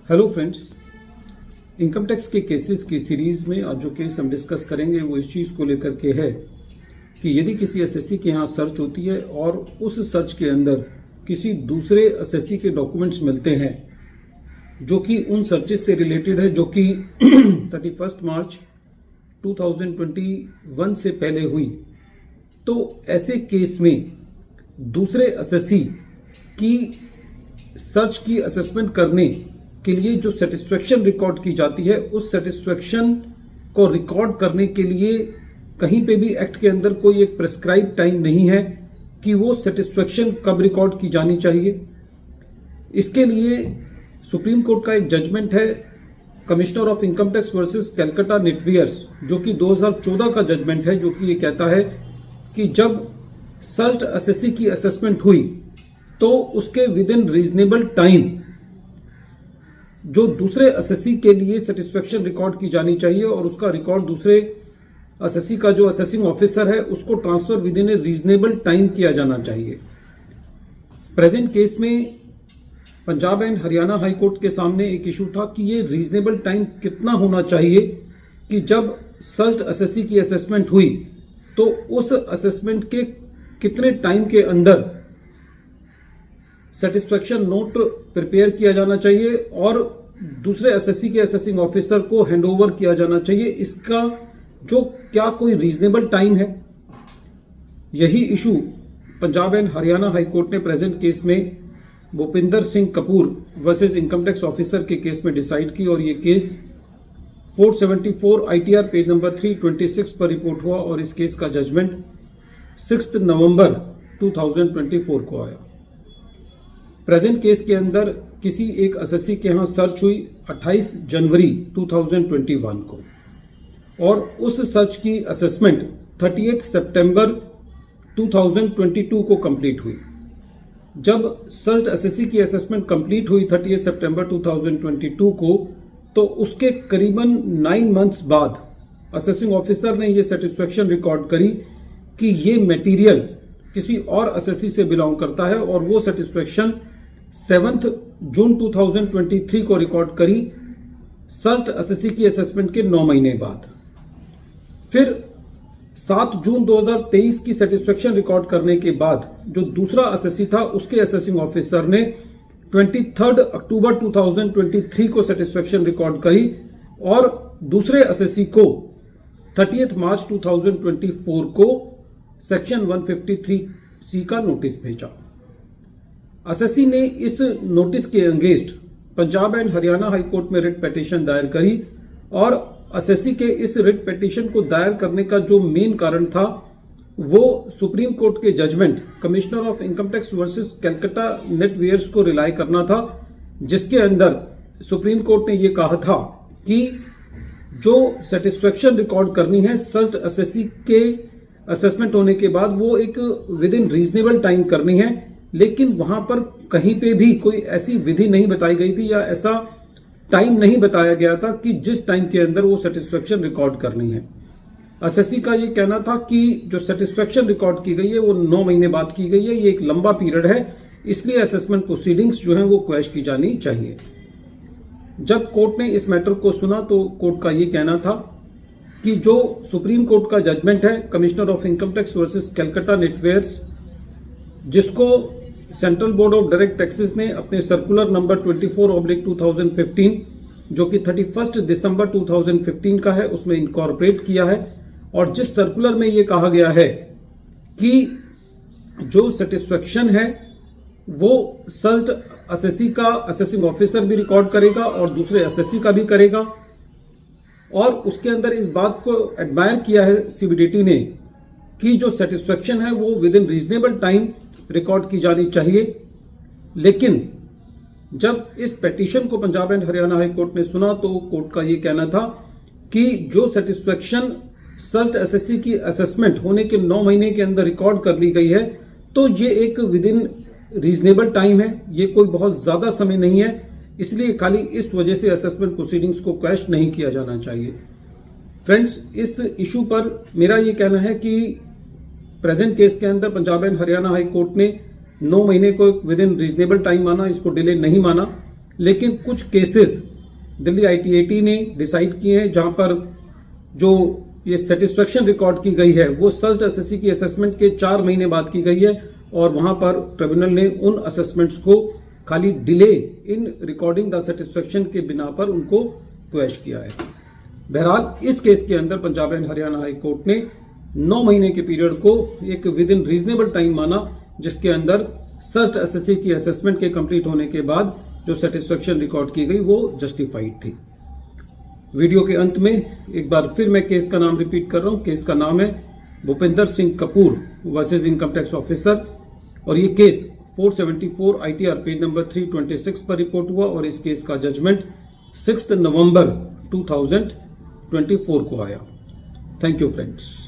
Hello friends, income tax के cases की series में आज जो केस हम डिस्कस करेंगे वो इस चीज़ को लेकर के है कि यदि किसी एसएससी के यहाँ सर्च होती है और उस सर्च के अंदर किसी दूसरे एसएससी के डॉक्यूमेंट्स मिलते हैं जो कि उन सर्चेस से रिलेटेड है जो कि 31 मार्च 2021 से पहले हुई, तो ऐसे केस में दूसरे एसएससी की सर्च की असेसमेंट करने के लिए जो सेटिस्फेक्शन रिकॉर्ड की जाती है, उस सेटिस्फेक्शन को रिकॉर्ड करने के लिए कहीं पे भी एक्ट के अंदर कोई एक प्रेस्क्राइब टाइम नहीं है कि वो सेटिस्फेक्शन कब रिकॉर्ड की जानी चाहिए। इसके लिए सुप्रीम कोर्ट का एक जजमेंट है commissioner of income tax versus Calcutta Knitwears, जो कि 2014 का जजमेंट है, जो कि ये कहता है कि जब सर्च्ड एसएससी की असेसमेंट हुई तो उसके विद इन रीजनेबल टाइम जो दूसरे एसएससी के लिए सेटिस्फेक्शन रिकॉर्ड की जानी चाहिए और उसका रिकॉर्ड दूसरे एसएससी का जो असेसिंग ऑफिसर है उसको transfer with in A reasonable time किया जाना चाहिए। प्रेजेंट केस में Punjab and Haryana high court के सामने एक इशू था कि ये रीजनेबल टाइम कितना होना चाहिए कि जब सर्च्ड एसएससी की असेसमेंट हुई तो उस असेसमेंट के कितने टाइम के अंदर सेटिस्फेक्शन नोट प्रिपेयर किया जाना चाहिए और दूसरे एसएससी के असेसिंग ऑफिसर को हैंडओवर किया जाना चाहिए। इसका जो क्या कोई रीजनेबल टाइम है, यही issue Punjab and Haryana high court ने प्रेजेंट केस में Bhupinder Singh Kapoor versus income tax officer के केस में डिसाइड की और ये केस 474 आईटीआर पेज नंबर 326 पर रिपोर्ट हुआ और इस केस का जजमेंट 6 नवंबर 2024 को आया। प्रेजेंट केस के अंदर किसी एक एसएससी के यहां सर्च हुई 28 जनवरी 2021 को और उस सर्च की असेसमेंट 30 सितंबर 2022 को कंप्लीट हुई। जब सर्च्ड एसएससी की असेसमेंट कंप्लीट हुई 30 सितंबर 2022 को, तो उसके करीबन 9 मंथ्स बाद असेसिंग ऑफिसर ने यह सेटिस्फेक्शन रिकॉर्ड करी कि ये मटेरियल किसी और एसएससी से बिलोंग करता है और वो सेटिस्फेक्शन 7 जून 2023 को रिकॉर्ड करी सर्च्ड एसएससी की असेसमेंट के 9 महीने बाद। फिर 7 जून 2023 की सेटिस्फेक्शन रिकॉर्ड करने के बाद जो दूसरा एसएससी था उसके असेसिंग ऑफिसर ने 23 अक्टूबर 2023 को सेटिस्फेक्शन रिकॉर्ड करी और दूसरे एसएससी को 30 मार्च 2024 को सेक्शन 153C का नोटिस भेजा। एसएससी ने इस नोटिस के against Punjab and Haryana high court में रिट पिटीशन दायर करी और एसएससी के इस रिट पिटीशन को दायर करने का जो मेन कारण था वो सुप्रीम कोर्ट के judgement commissioner of income tax versus Calcutta Knitwears को रिलाई करना था, जिसके अंदर सुप्रीम कोर्ट ने यह कहा था कि जो सेटिस्फेक्शन रिकॉर्ड करनी है सर्च्ड एसएससी के असेसमेंट होने के बाद वो एक विद इन रीजनेबल टाइम करनी है, लेकिन वहां पर कहीं पे भी कोई ऐसी विधि नहीं बताई गई थी या ऐसा टाइम नहीं बताया गया था कि जिस टाइम के अंदर वो सेटिस्फेक्शन रिकॉर्ड करनी है। एसएससी का ये कहना था कि जो सेटिस्फेक्शन रिकॉर्ड की गई है वो 9 महीने बाद की गई है, ये एक लंबा पीरियड है, इसलिए असेसमेंट प्रोसीडिंग्स जो है वो क्वैश की जानी चाहिए। जब कोर्ट ने इस मैटर को सुना तो कोर्ट का ये कहना था कि जो सुप्रीम कोर्ट का जजमेंट है commissioner of income tax versus Calcutta Knitwears, जिसको central board of direct taxes ने अपने सर्कुलर नंबर 24/2015 जो कि 31 दिसंबर 2015 का है उसमें इनकॉर्पोरेट किया है और जिस सर्कुलर में यह कहा गया है कि जो सेटिस्फेक्शन है वो सर्च्ड एसएससी का असेसिंग ऑफिसर भी रिकॉर्ड करेगा और दूसरे एसएससी का भी करेगा और उसके अंदर इस बात को एडमायर किया है सीबीडीटी ने कि जो सेटिस्फेक्शन है वो with in reasonable time record की जानी चाहिए। लेकिन जब इस पिटीशन को Punjab and Haryana high court ने सुना तो कोर्ट का ये कहना था कि जो सेटिस्फेक्शन सर्च्ड एसएससी की असेसमेंट होने के 9 महीने के अंदर रिकॉर्ड कर ली गई है तो ये एक विद इन रीजनेबल टाइम है, ये कोई बहुत ज्यादा समय नहीं है, इसलिए खाली इस वजह से असेसमेंट प्रोसीडिंग्स को क्वैश नहीं किया जाना चाहिए। फ्रेंड्स, इस इशू पर मेरा ये कहना है कि प्रेजेंट केस के अंदर Punjab and Haryana high court ने 9 महीने को विद इन रीजनेबल टाइम माना, इसको डिले नहीं माना। लेकिन कुछ केसेस दिल्ली ITAT ने डिसाइड किए हैं जहां पर जो ये सेटिस्फेक्शन रिकॉर्ड की गई है वो सर्च SSC की असेसमेंट के 4 महीने बाद की गई है और वहां पर ट्रिब्यूनल ने उन असेसमेंट्स को खाली delay in recording the satisfaction के बिना पर उनको क्वेश किया है। बहरहाल इस केस के अंदर Punjab and Haryana high court ने 9 महीने के पीरियड को एक विद इन रीजनेबल टाइम माना, जिसके अंदर सर्च SSC की असेसमेंट के कंप्लीट होने के बाद जो सेटिस्फेक्शन रिकॉर्ड की गई वो जस्टिफाइड थी। वीडियो के अंत में एक बार फिर मैं केस का नाम रिपीट कर रहा हूं। केस का नाम है Bhupinder Singh Kapoor versus income tax officer और ये केस 474 ITR पेज नंबर 326 पर रिपोर्ट हुआ और इस केस का जजमेंट 6 नवंबर 2024 को आया। Thank you friends.